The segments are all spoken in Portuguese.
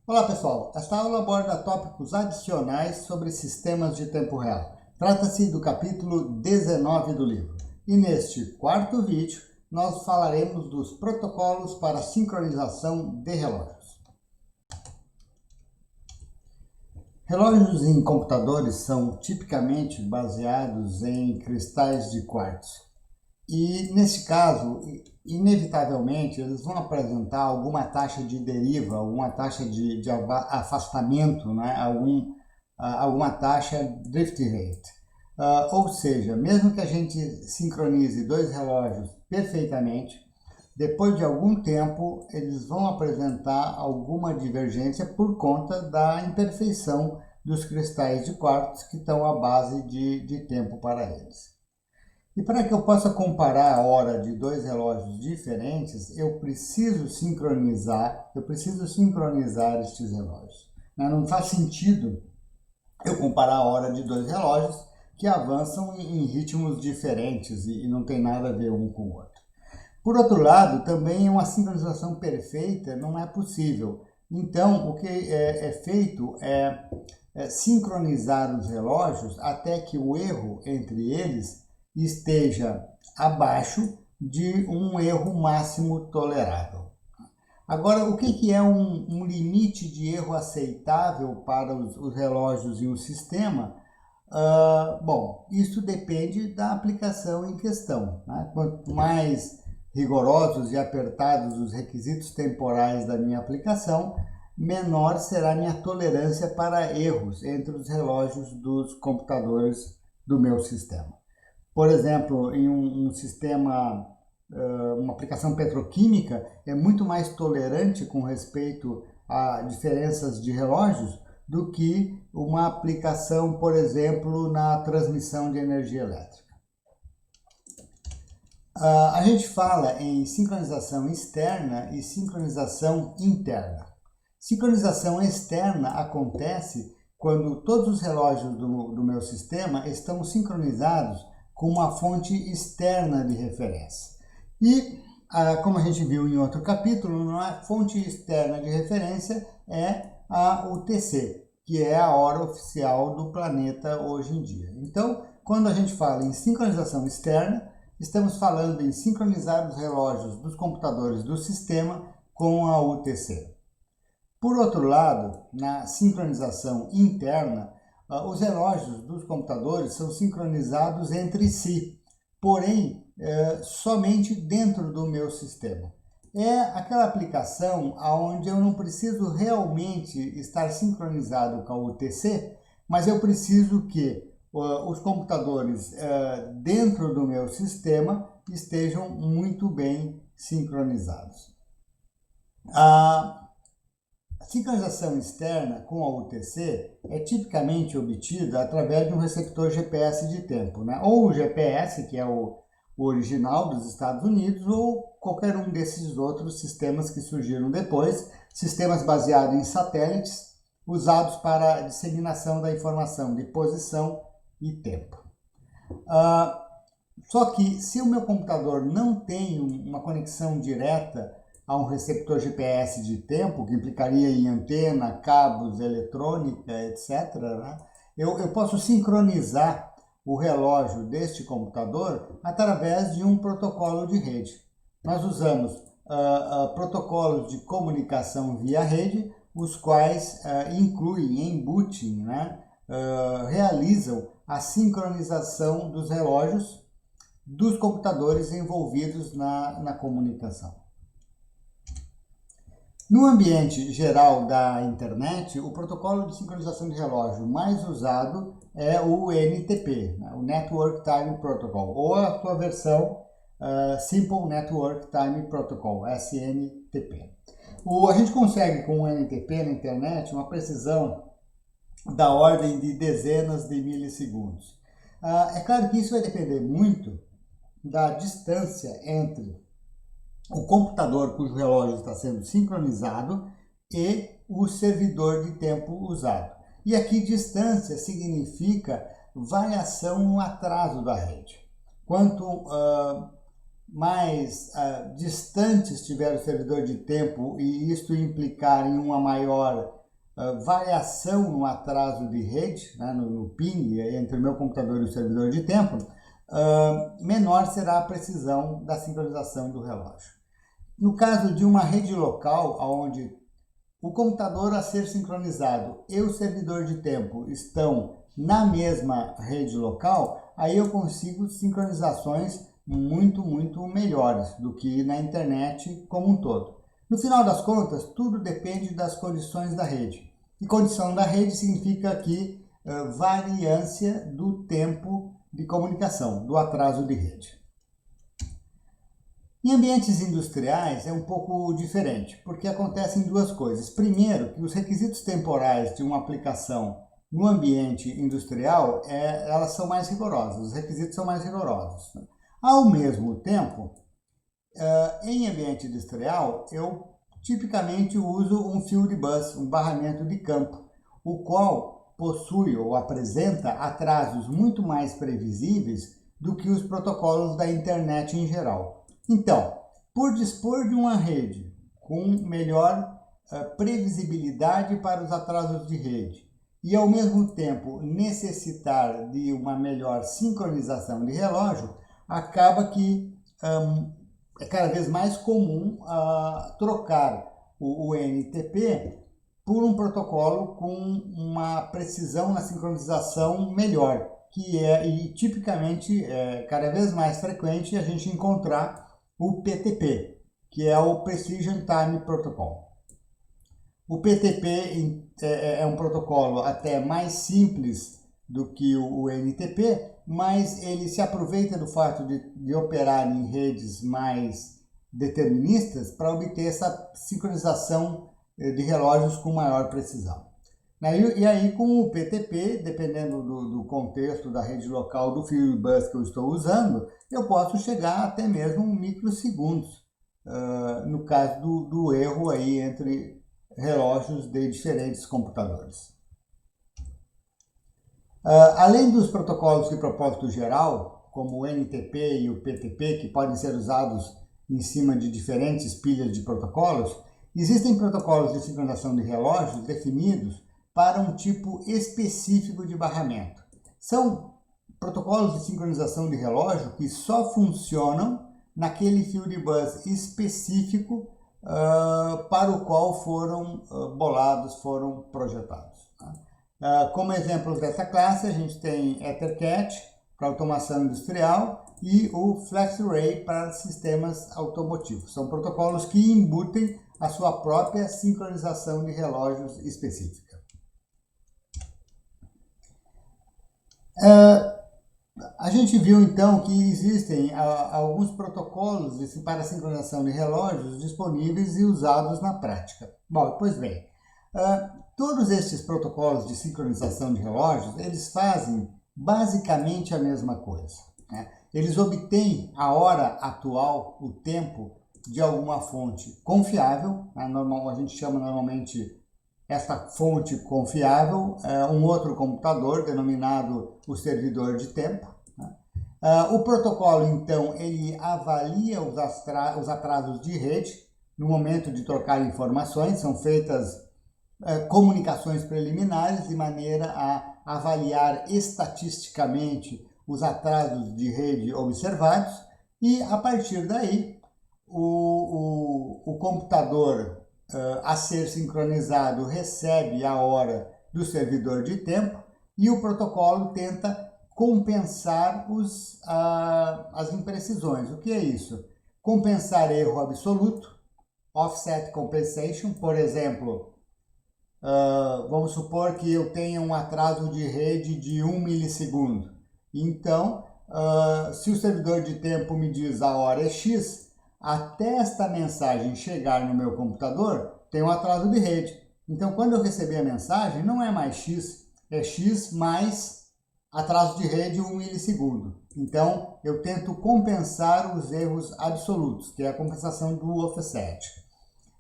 Olá pessoal, esta aula aborda tópicos adicionais sobre sistemas de tempo real. Trata-se do capítulo 19 do livro. E neste quarto vídeo, nós falaremos dos protocolos para sincronização de relógios. Relógios em computadores são tipicamente baseados em cristais de quartzo. E, nesse caso, inevitavelmente, eles vão apresentar alguma taxa de deriva, alguma taxa de afastamento, né? Alguma taxa drift rate. Ou seja, mesmo que a gente sincronize dois relógios perfeitamente, depois de algum tempo, eles vão apresentar alguma divergência por conta da imperfeição dos cristais de quartzo que estão à base de tempo para eles. E para que eu possa comparar a hora de dois relógios diferentes, eu preciso sincronizar estes relógios. Não faz sentido eu comparar a hora de dois relógios que avançam em ritmos diferentes e não tem nada a ver um com o outro. Por outro lado, também uma sincronização perfeita não é possível. Então, o que é feito é sincronizar os relógios até que o erro entre eles esteja abaixo de um erro máximo tolerável. Agora, o que é um limite de erro aceitável para os relógios em um sistema? Bom, isso depende da aplicação em questão, né? Quanto mais rigorosos e apertados os requisitos temporais da minha aplicação, menor será minha tolerância para erros entre os relógios dos computadores do meu sistema. Por exemplo, em um sistema, uma aplicação petroquímica, é muito mais tolerante com respeito a diferenças de relógios do que uma aplicação, por exemplo, na transmissão de energia elétrica. A gente fala em sincronização externa e sincronização interna. Sincronização externa acontece quando todos os relógios do meu sistema estão sincronizados com uma fonte externa de referência. E, como a gente viu em outro capítulo, a fonte externa de referência é a UTC, que é a hora oficial do planeta hoje em dia. Então, quando a gente fala em sincronização externa, estamos falando em sincronizar os relógios dos computadores do sistema com a UTC. Por outro lado, na sincronização interna, os relógios dos computadores são sincronizados entre si, porém, somente dentro do meu sistema. É aquela aplicação onde eu não preciso realmente estar sincronizado com a UTC, mas eu preciso que os computadores dentro do meu sistema estejam muito bem sincronizados. A sincronização externa com a UTC é tipicamente obtida através de um receptor GPS de tempo, né? Ou o GPS, que é o original dos Estados Unidos, ou qualquer um desses outros sistemas que surgiram depois, sistemas baseados em satélites, usados para a disseminação da informação de posição e tempo. Só que se o meu computador não tem uma conexão direta a um receptor GPS de tempo, que implicaria em antena, cabos, eletrônica, etc., né? Eu posso sincronizar o relógio deste computador através de um protocolo de rede. Nós usamos protocolos de comunicação via rede, os quais incluem embooting, né? Realizam a sincronização dos relógios dos computadores envolvidos na comunicação. No ambiente geral da internet, o protocolo de sincronização de relógio mais usado é o NTP, né? O Network Time Protocol, ou a sua versão Simple Network Time Protocol, SNTP. A gente consegue com o NTP na internet uma precisão da ordem de dezenas de milissegundos. É claro que isso vai depender muito da distância entre o computador cujo relógio está sendo sincronizado e o servidor de tempo usado. E aqui distância significa variação no atraso da rede. Quanto mais distante estiver o servidor de tempo e isto implicar em uma maior variação no atraso de rede, né, no ping entre o meu computador e o servidor de tempo, menor será a precisão da sincronização do relógio. No caso de uma rede local, onde o computador a ser sincronizado e o servidor de tempo estão na mesma rede local, aí eu consigo sincronizações muito melhores do que na internet como um todo. No final das contas, tudo depende das condições da rede. E condição da rede significa aqui variância do tempo de comunicação, do atraso de rede. Em ambientes industriais é um pouco diferente, porque acontecem duas coisas. Primeiro, que os requisitos temporais de uma aplicação no ambiente industrial, elas são mais rigorosas, os requisitos são mais rigorosos. Ao mesmo tempo, em ambiente industrial, eu tipicamente uso um field bus, um barramento de campo, o qual possui ou apresenta atrasos muito mais previsíveis do que os protocolos da internet em geral. Então, por dispor de uma rede com melhor previsibilidade para os atrasos de rede e, ao mesmo tempo, necessitar de uma melhor sincronização de relógio, acaba que é cada vez mais comum trocar o NTP por um protocolo com uma precisão na sincronização melhor, e tipicamente cada vez mais frequente a gente encontrar o PTP, que é o Precision Time Protocol. O PTP é um protocolo até mais simples do que o NTP, mas ele se aproveita do fato de operar em redes mais deterministas para obter essa sincronização de relógios com maior precisão. E aí, com o PTP, dependendo do contexto da rede local do field bus que eu estou usando, eu posso chegar até mesmo microsegundos, no caso do erro aí entre relógios de diferentes computadores. Além dos protocolos de propósito geral, como o NTP e o PTP, que podem ser usados em cima de diferentes pilhas de protocolos, existem protocolos de sincronização de relógios definidos para um tipo específico de barramento. São protocolos de sincronização de relógio que só funcionam naquele field bus específico para o qual foram foram projetados. Como exemplos dessa classe, a gente tem EtherCAT para automação industrial e o FlexRay para sistemas automotivos. São protocolos que embutem a sua própria sincronização de relógios específica. A gente viu então que existem alguns protocolos para sincronização de relógios disponíveis e usados na prática. Bom, pois bem, todos estes protocolos de sincronização de relógios, eles fazem basicamente a mesma coisa, né? Eles obtêm a hora atual, o tempo, de alguma fonte confiável, né? A gente chama normalmente essa fonte confiável um outro computador denominado o servidor de tempo. O protocolo, então, ele avalia os atrasos de rede no momento de trocar informações, são feitas comunicações preliminares de maneira a avaliar estatisticamente os atrasos de rede observados e, a partir daí, o computador a ser sincronizado recebe a hora do servidor de tempo e o protocolo tenta compensar as imprecisões. O que é isso? Compensar erro absoluto, offset compensation, por exemplo, vamos supor que eu tenha um atraso de rede de 1 milissegundo. Então, se o servidor de tempo me diz a hora é X, até esta mensagem chegar no meu computador, tem um atraso de rede. Então, quando eu receber a mensagem, não é mais X, é X mais atraso de rede 1 milissegundo. Então, eu tento compensar os erros absolutos, que é a compensação do offset.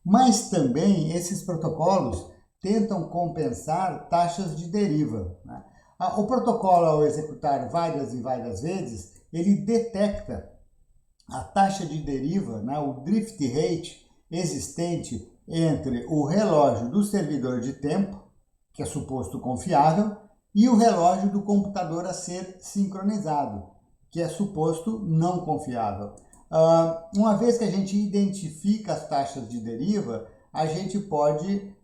Mas também esses protocolos tentam compensar taxas de deriva, né? O protocolo, ao executar várias e várias vezes, ele detecta a taxa de deriva, né, o drift rate existente entre o relógio do servidor de tempo que é suposto confiável, e o relógio do computador a ser sincronizado, que é suposto não confiável. Uma vez que a gente identifica as taxas de deriva, a gente pode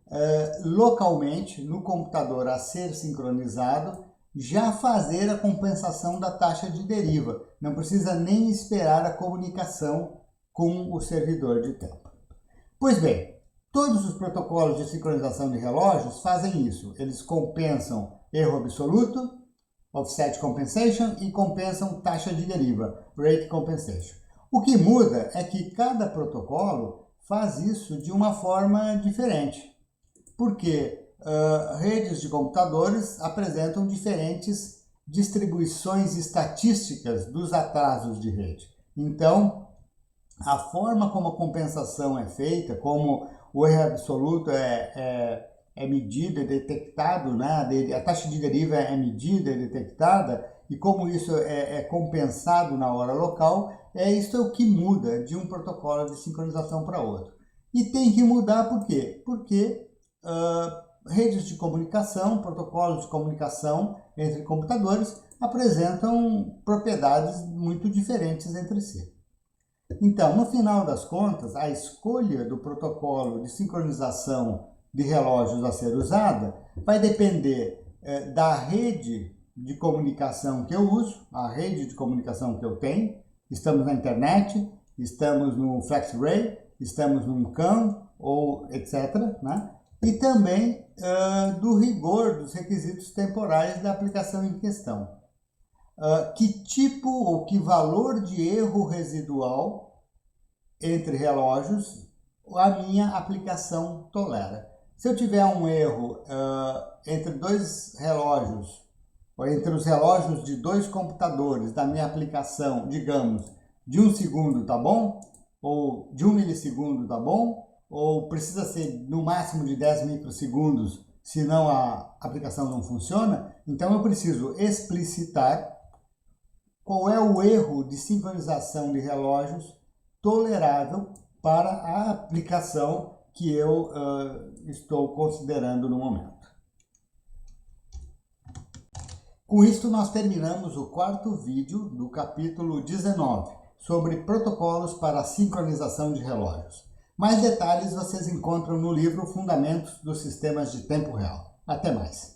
localmente, no computador a ser sincronizado, já fazer a compensação da taxa de deriva. Não precisa nem esperar a comunicação com o servidor de tempo. Pois bem, todos os protocolos de sincronização de relógios fazem isso. Eles compensam erro absoluto, offset compensation, e compensam taxa de deriva, rate compensation. O que muda é que cada protocolo faz isso de uma forma diferente, porque redes de computadores apresentam diferentes distribuições estatísticas dos atrasos de rede. Então, a forma como a compensação é feita, como o erro absoluto é medido e detectado, né? A taxa de deriva é medida e detectada, e como isso é compensado na hora local, isso é o que muda de um protocolo de sincronização para outro. E tem que mudar por quê? Porque redes de comunicação, protocolos de comunicação entre computadores apresentam propriedades muito diferentes entre si. Então, no final das contas, a escolha do protocolo de sincronização de relógios a ser usada vai depender da rede de comunicação que eu uso, a rede de comunicação que eu tenho. Estamos na internet, estamos no FlexRay, estamos no CAN, ou etc., né? E também do rigor dos requisitos temporais da aplicação em questão. Que tipo ou que valor de erro residual entre relógios a minha aplicação tolera. Se eu tiver um erro entre dois relógios, ou entre os relógios de dois computadores da minha aplicação, digamos, de 1 segundo, tá bom? Ou de 1 milissegundo, tá bom? Ou precisa ser no máximo de 10 microsegundos, senão a aplicação não funciona, então eu preciso explicitar qual é o erro de sincronização de relógios tolerável para a aplicação que eu estou considerando no momento. Com isto, nós terminamos o quarto vídeo do capítulo 19, sobre protocolos para a sincronização de relógios. Mais detalhes vocês encontram no livro Fundamentos dos Sistemas de Tempo Real. Até mais!